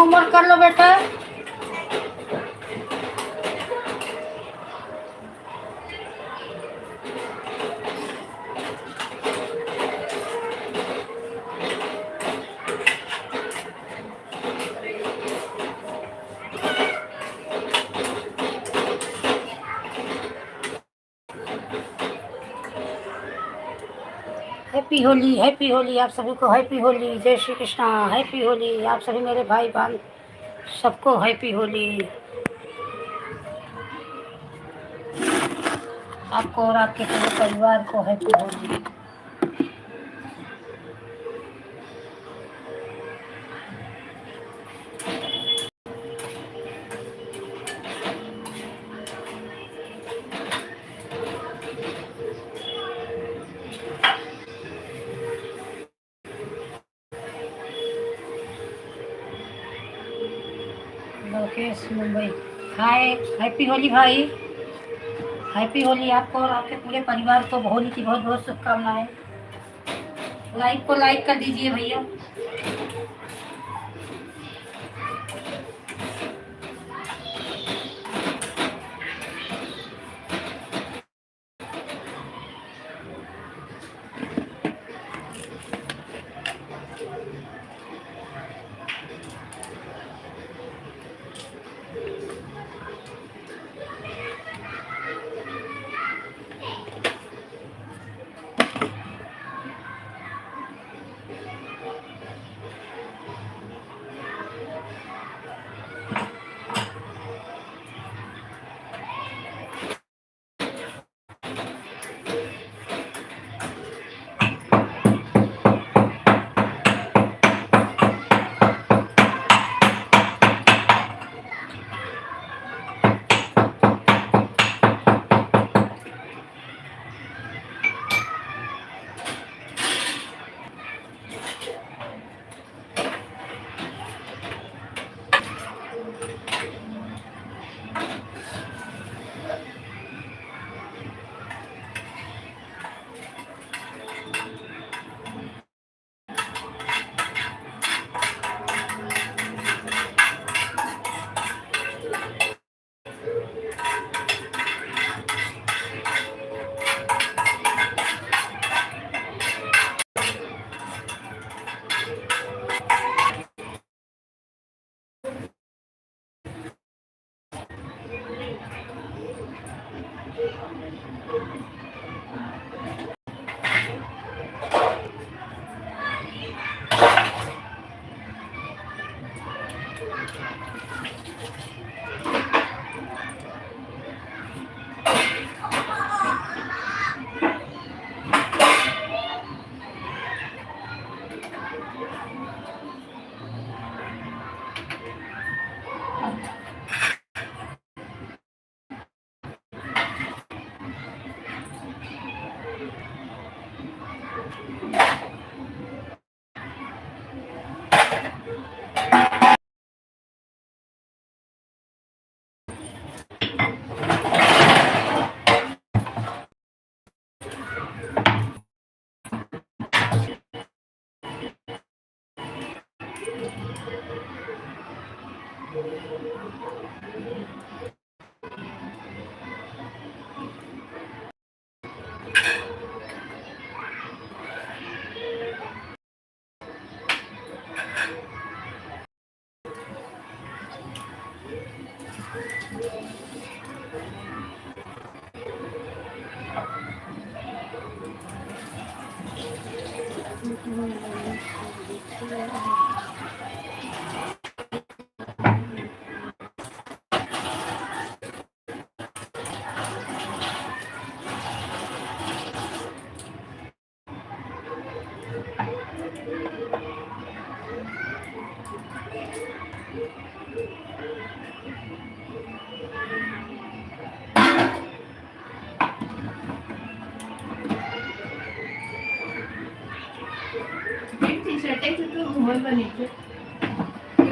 Homework कर लो बेटा। Happy Holi आप सभी को, हैप्पी होली, जय श्री कृष्णा, हैप्पी होली आप सभी मेरे भाई बहन सबको, हैप्पी होली आपको और आपके पूरे परिवार को, हैप्पी होली। लोकेश मुंबई, हाय, हैप्पी होली भाई, हैप्पी होली आपको और आपके पूरे परिवार को होली की बहुत बहुत शुभकामनाएं। लाइव को लाइक कर दीजिए भैया।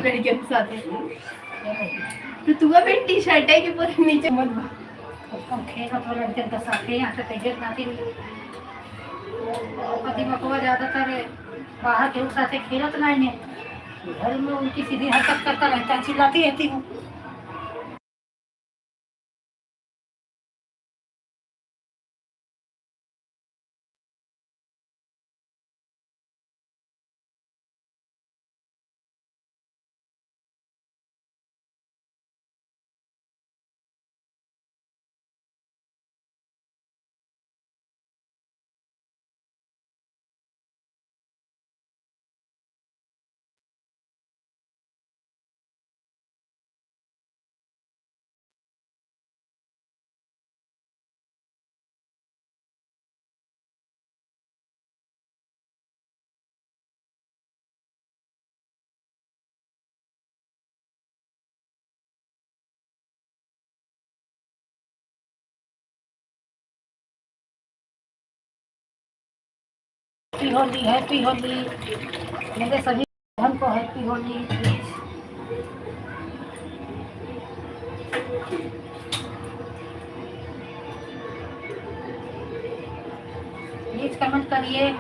लड़कियों के साथ तो तुझा भी टी शर्ट है कि पूरे नीचे मत खेल तो लड़कियों के साथ ही यहाँ से तैयार नाती पति मकुआ ज़्यादातर बाहर के साथ खेलत नहीं ने घर में उनकी सीधी हरकत करता रहता है, चिल्लाती रहती हूँ। Happy Holi, happy Holi. मेरे सभी बहन को happy Holi please. Please comment करिए।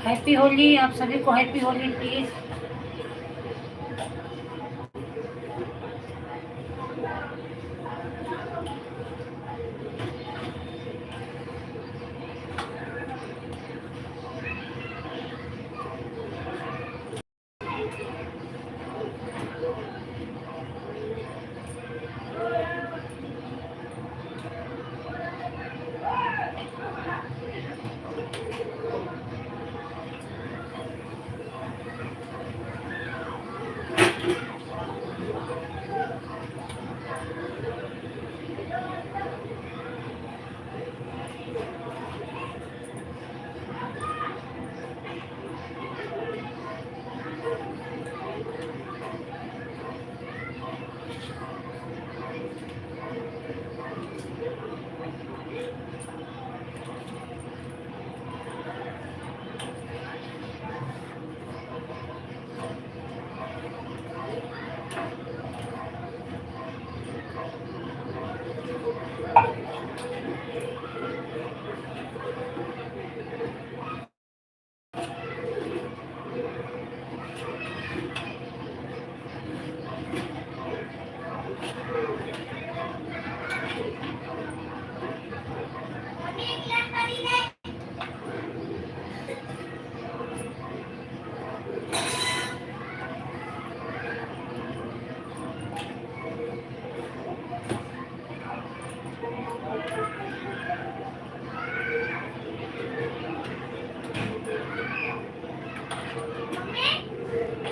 हैप्पी होली, आप सभी को हैप्पी होली प्लीज।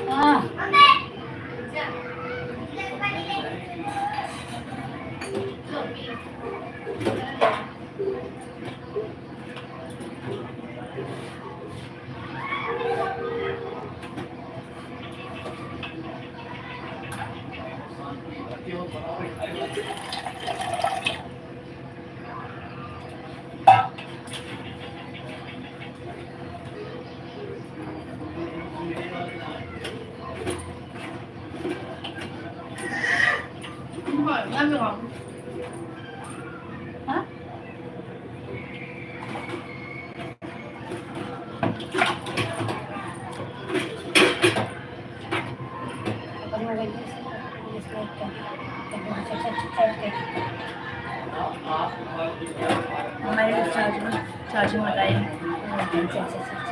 हाँ, हाँ? अपन मोबाइल में से डिस्लाइक कर दिया। सब्सक्राइब कर। हमारे चार्जिंग बताइए। अच्छा, अच्छा, अच्छा।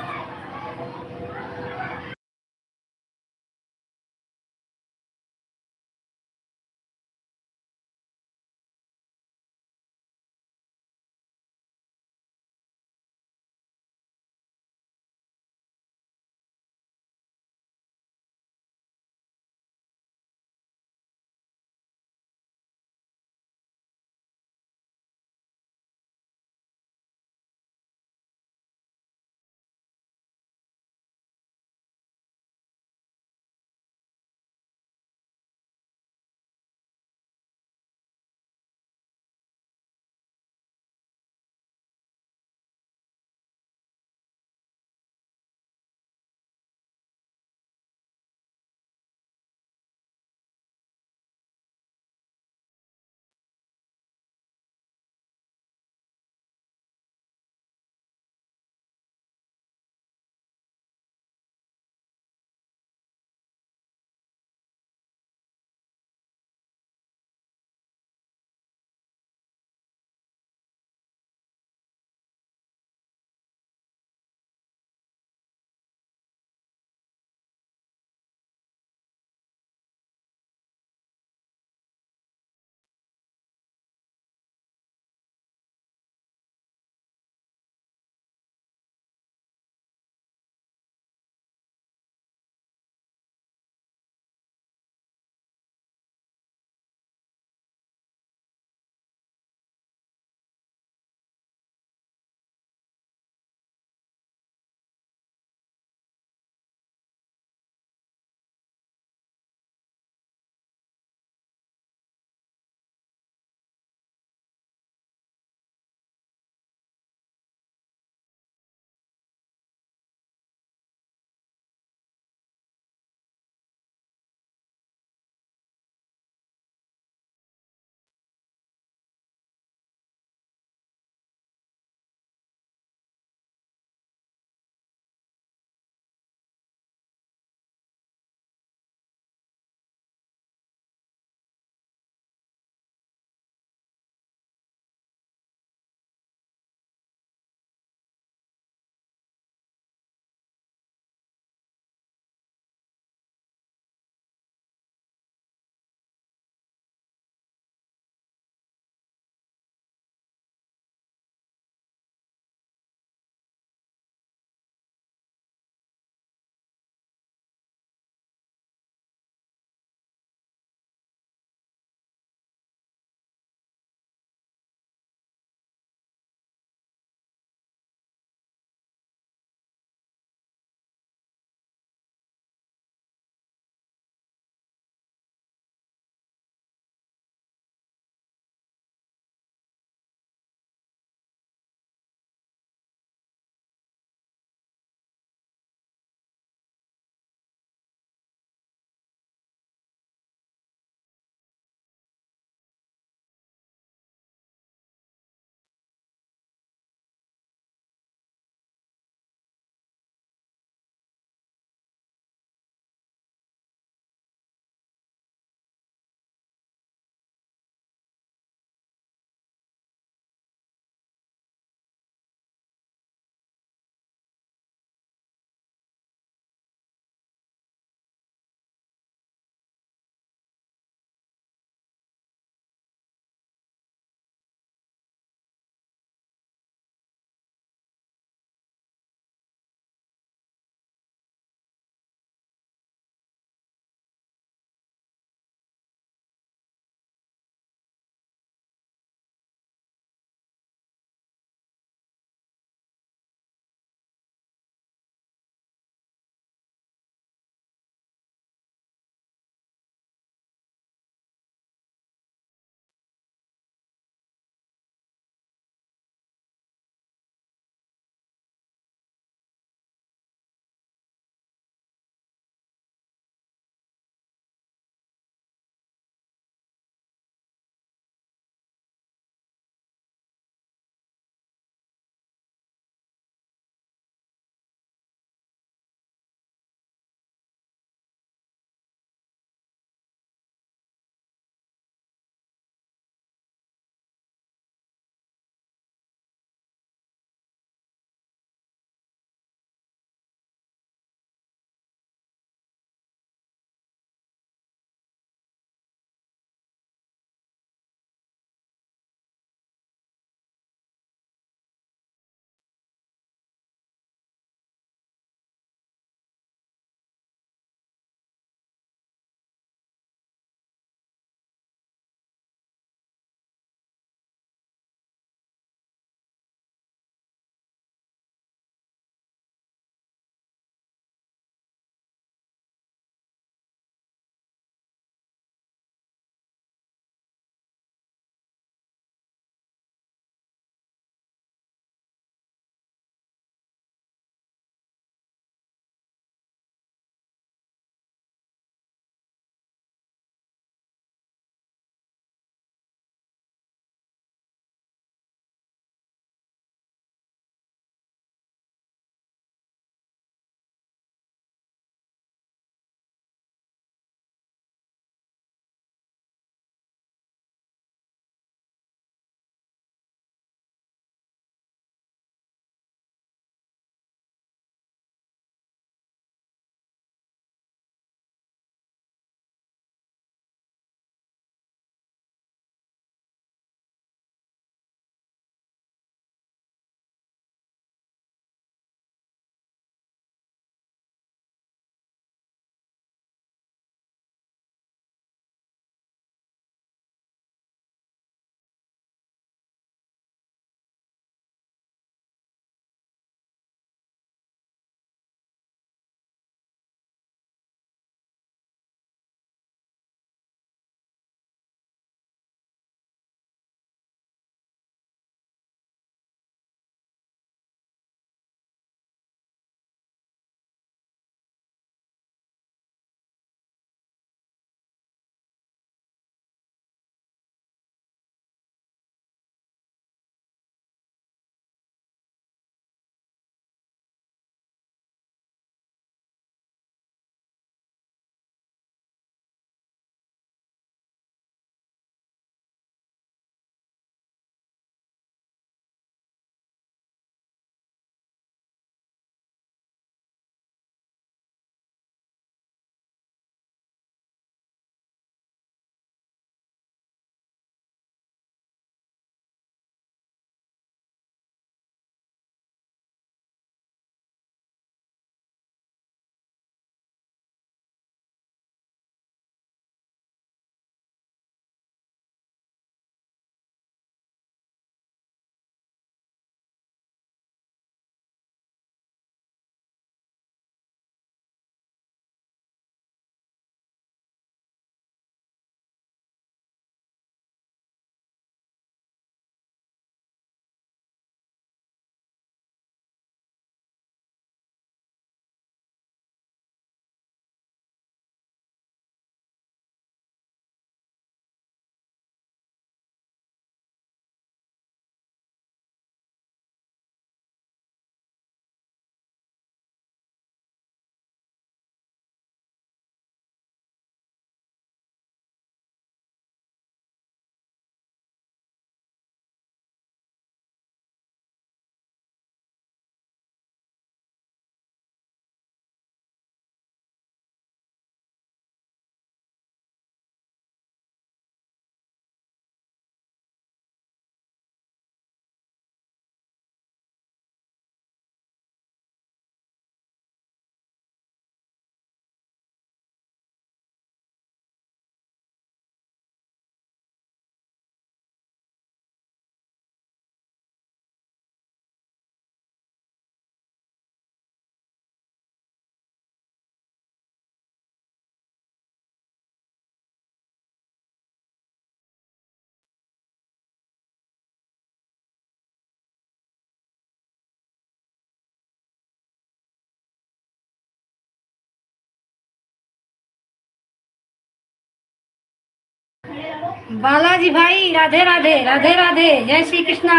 बालाजी भाई, राधे राधे, राधे राधे, जय श्री कृष्णा।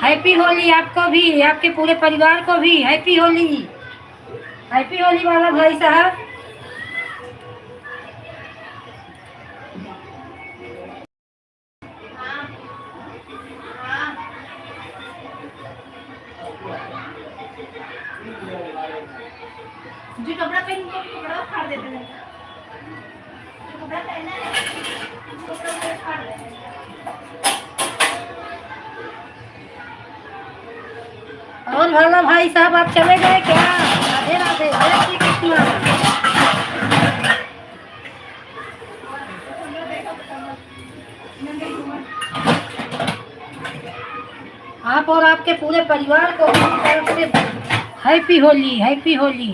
हैप्पी होली आपको भी, आपके पूरे परिवार को भी हैप्पी होली। हैप्पी होली बाला भाई साहब। जो कपड़ा पहन के कपड़ा फाड़ देते हैं, जो कपड़ा पहना है उसको कपड़ा फाड़ देते हैं। और बाला भाई साहब आप चले गए क्या? राधे राधे, जय श्री कृष्णा। आप और आपके पूरे परिवार को मेरी तरफ से हैप्पी होली, हैप्पी होली।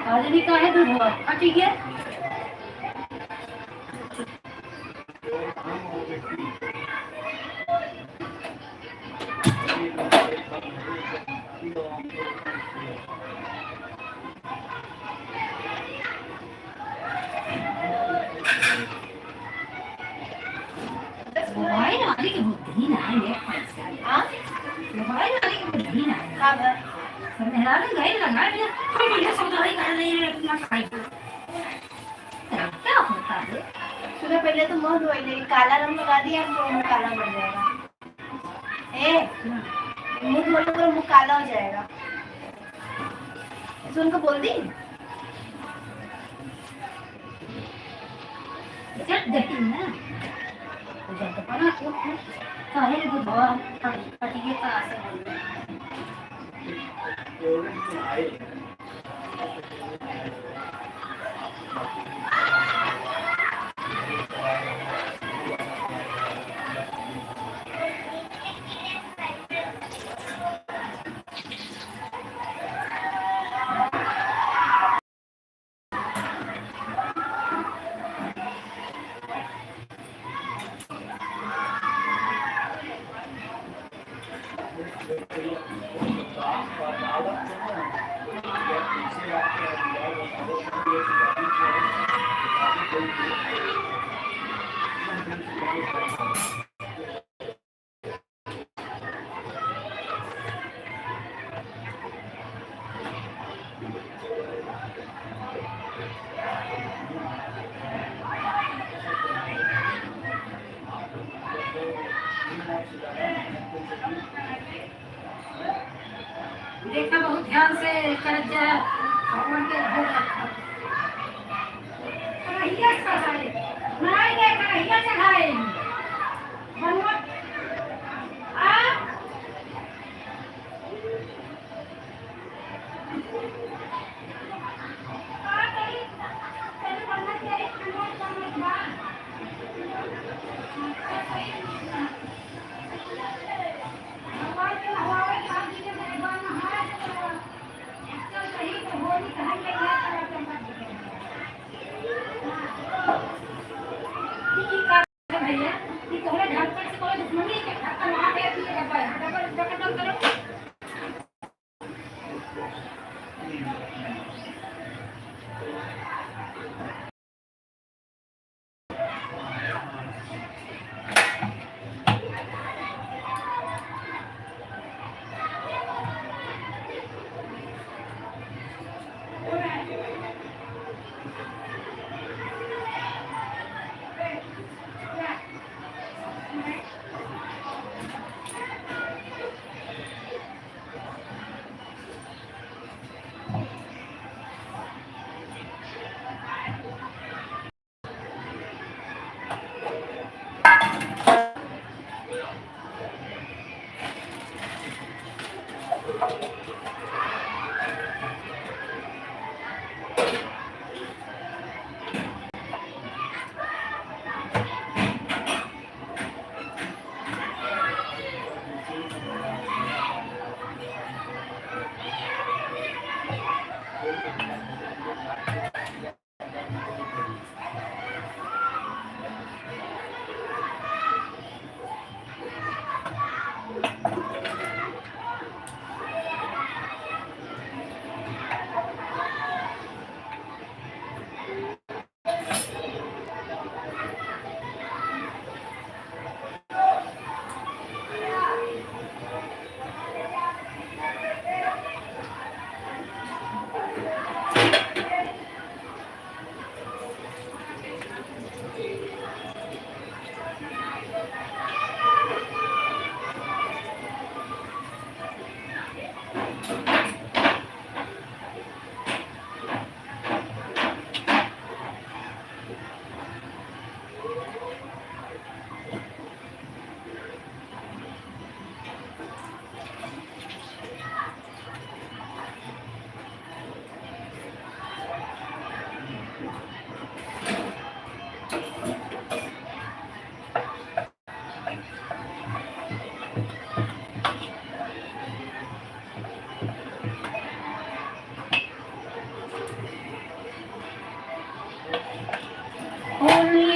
आज भी का है दूध हुआ, हाँ ठीक है। मोबाइल वाले की बुद्धि ना है, हाँ मोबाइल वाले की बुद्धि ना है। हाँ बस। सब मेहरा ने गए लगा दिया, हम बढ़िया सौदाई कर रही है अपना खाई को। क्या होता है? सुबह पहले तो मुंह धोई नहीं, काला रंग लगा दिया तो मुंह काला पड़ जाएगा। मुंह धोने पर मुंह काला हो जाएगा। ऐसे उनको बोल दी। चट देखी ना, जब तो पना काहे ने दूध हुआ पटिए का से देखा बहुत ध्यान से कर जा भगवान के भोग रखा। कन्हैया चढ़ाए, बनाए गए कन्हैया चढ़ाए। बनवा आ भगवान के हवाले शादी के भगवान नहाए चल कहीं तो होली कहीं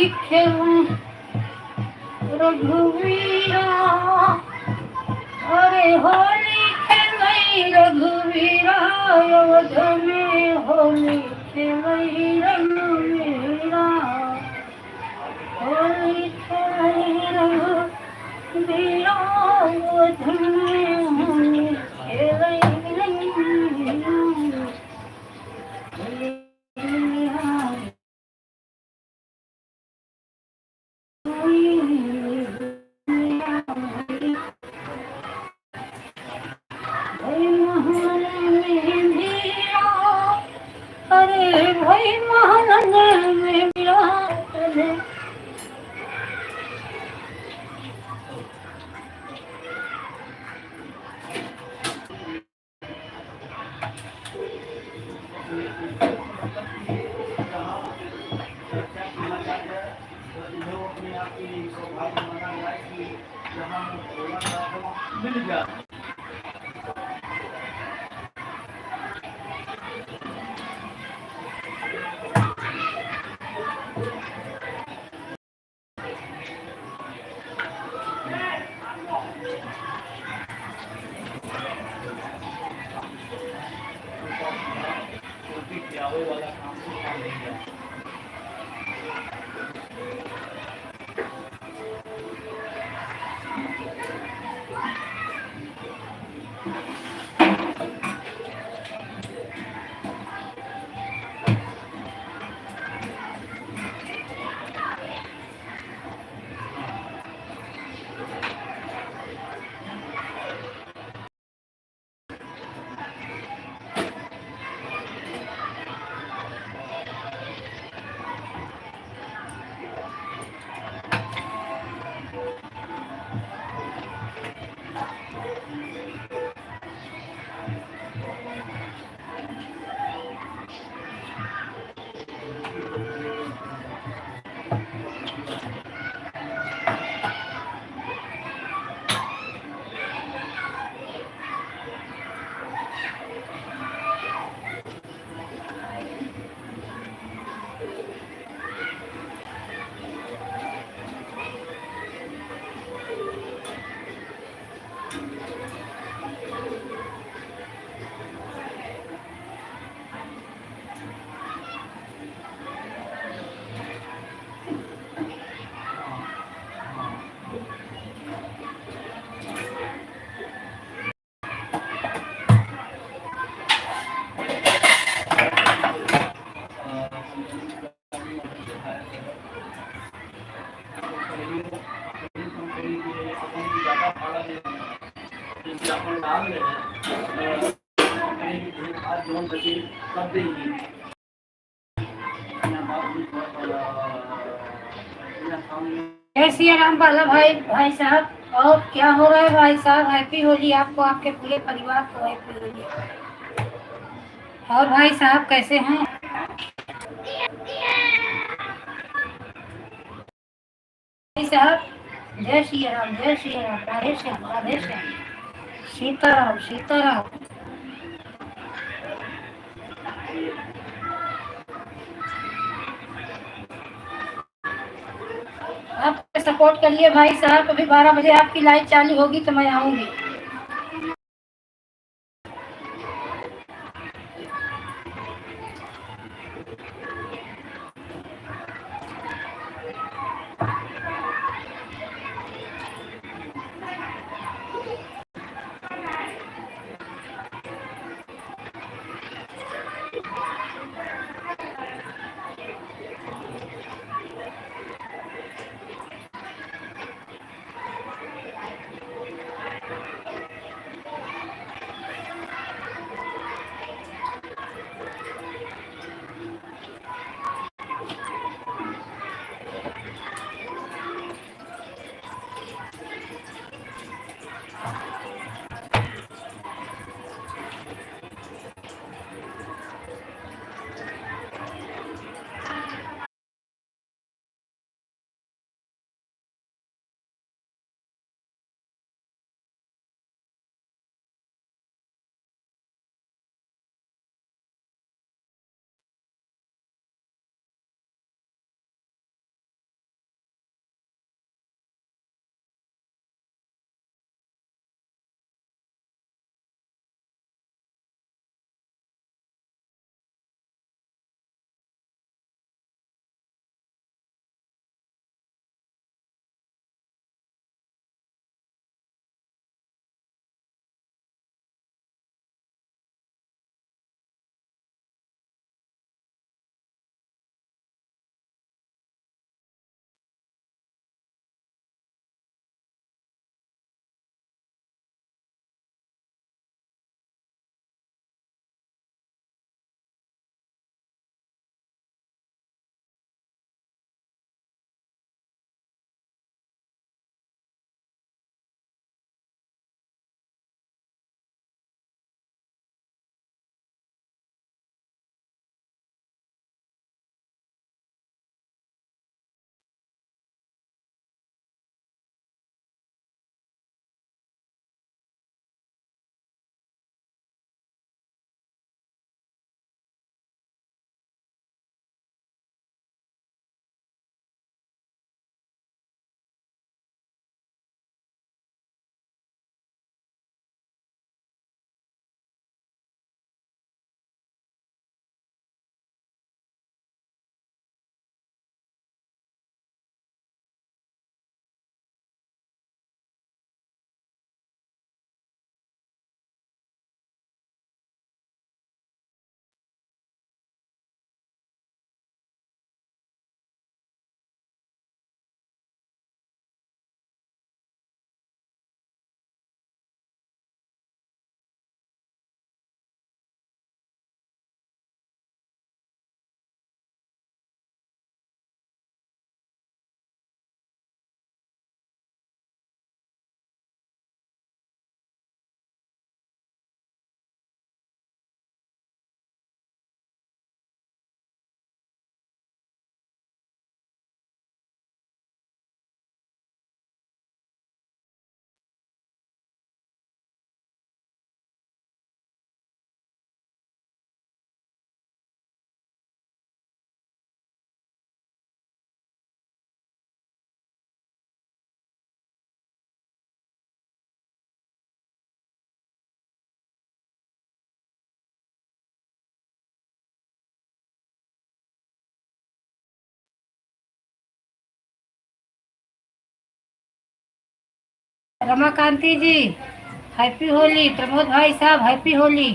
खेलूं रघुवीरा, अरे होली खेलई रघुवीरा, अवध में होली खेलई रघुवीरा, होली खेलई रघुवीरा, अवध में होली खेलई रघुवीरा। अरे भाई महानंद में विराट है। मिल गया। वाला काम नहीं किया। जय सिया राम बाला भाई भाई साहब। और क्या हो रहा है भाई साहब? हैप्पी होली आपको, आपके पूरे परिवार को हैप्पी होली। और भाई साहब कैसे हैं भाई साहब? जय सिया राम, जय सिया राम, राधे श्याम, राधे श्याम, सीताराम सीताराम। आप सपोर्ट कर लिए भाई साहब। अभी 12 बजे आपकी लाइव चालू होगी तो मैं आऊंगी। रमाकांति जी, हैप्पी होली। प्रमोद भाई साहब, हैप्पी होली।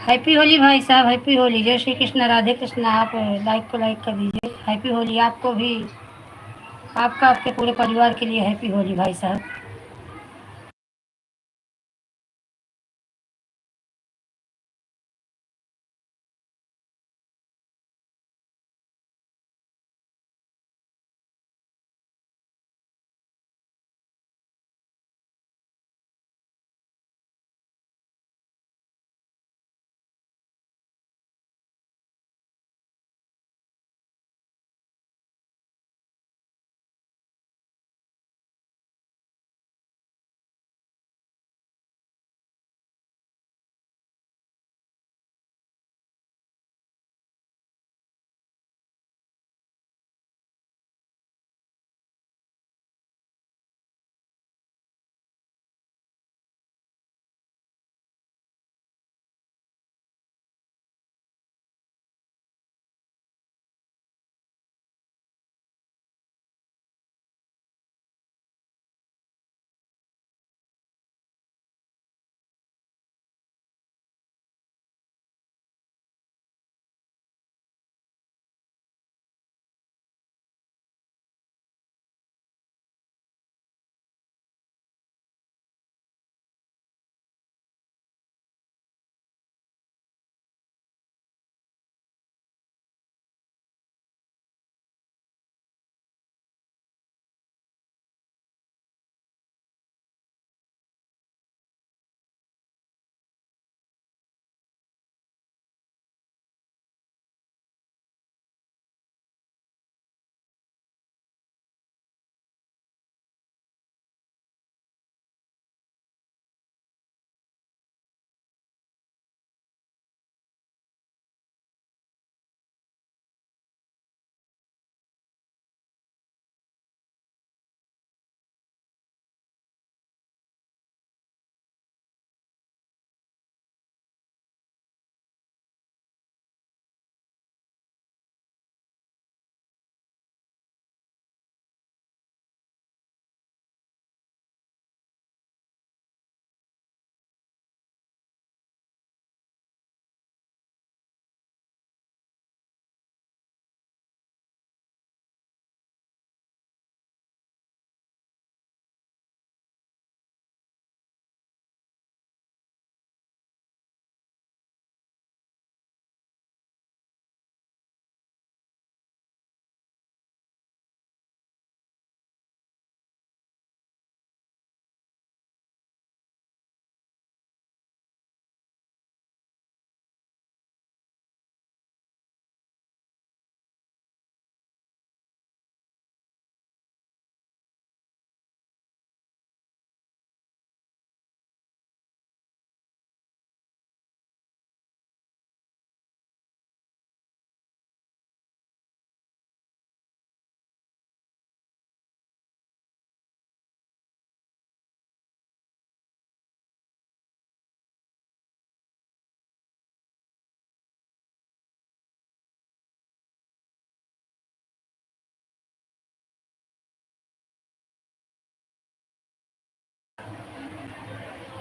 हैप्पी होली भाई साहब, हैप्पी होली। जय श्री कृष्ण, राधे कृष्ण। आप लाइक को लाइक कर दीजिए। हैप्पी होली आपको भी, आपका, आपके पूरे परिवार के लिए हैप्पी होली भाई साहब।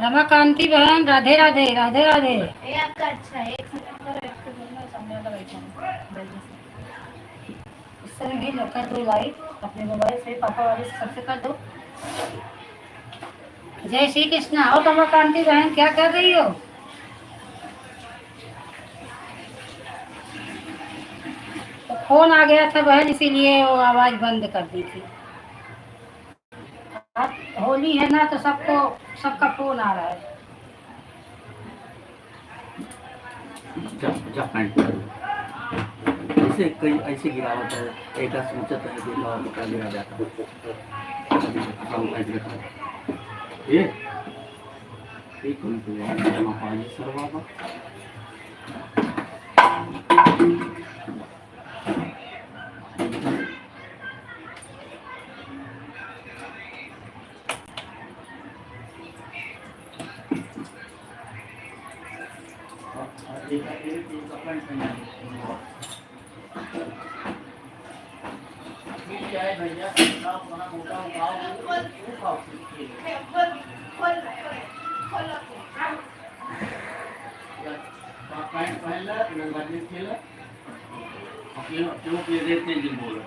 रमाकांति बहन, राधे राधे, राधे राधे। ये आपका अच्छा है, 1 सितंबर है, इसके बाद में सामने वाला बैठा है जल्दी से। इस तरह भी कर दो लाइक अपने मोबाइल से, पापा वाले से, सबसे कर दो। जय श्री कृष्णा। और रमाकांति बहन क्या कर रही हो? तो फोन आ गया था बहन, इसीलिए वो आवाज बंद कर दी थी। आज होली है ना, तो सबका फोन आ रहा है। जा पैंट पर ऐसे कई ऐसे गिरावट है, एक सोचत है कि और का गिरा जाता हम पैंट लेकर ये एक मिनट यार, जमा पानी सरवा का क्या है भैया, आप वहाँ मोटा उठाओ, वो खाओ। पैंट पहन ला, गंदी खेला, क्यों के देते जी बोलो।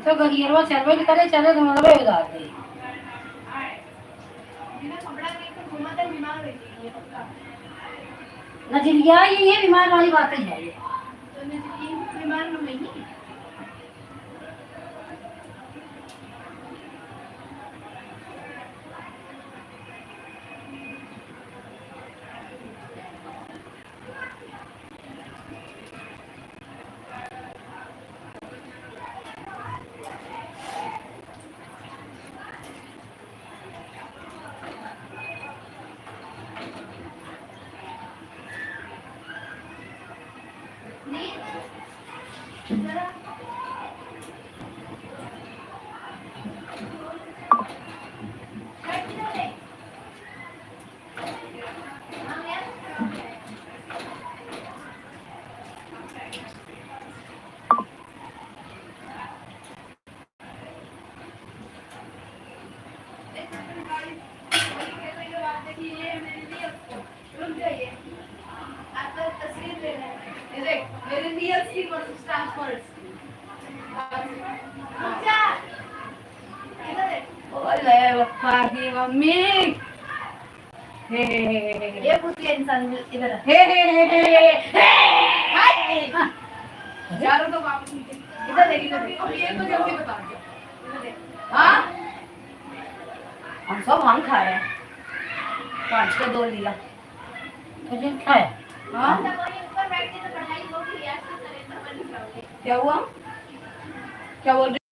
तो गरियरवा चलवे करे चले तो मतलब उधार दे। बिना कपड़ा नहीं तो घुमा तो बीमार हो जाएगी पक्का। नजरिया ये बीमार वाली बात है ये। तो ये बीमार हो गई नहीं। मेरे लिए स्किन वर्सेस ट्रांसफर्स ओले पप्पा की मम्मी ये पूछिए इंसान इधर यारों तो वापस इधर देखिए ये तो जल्दी बता हाँ हम सब हम खाए हैं 5 का 2 लिया तुझे खाए हाँ क्या हुआ क्या बोल रही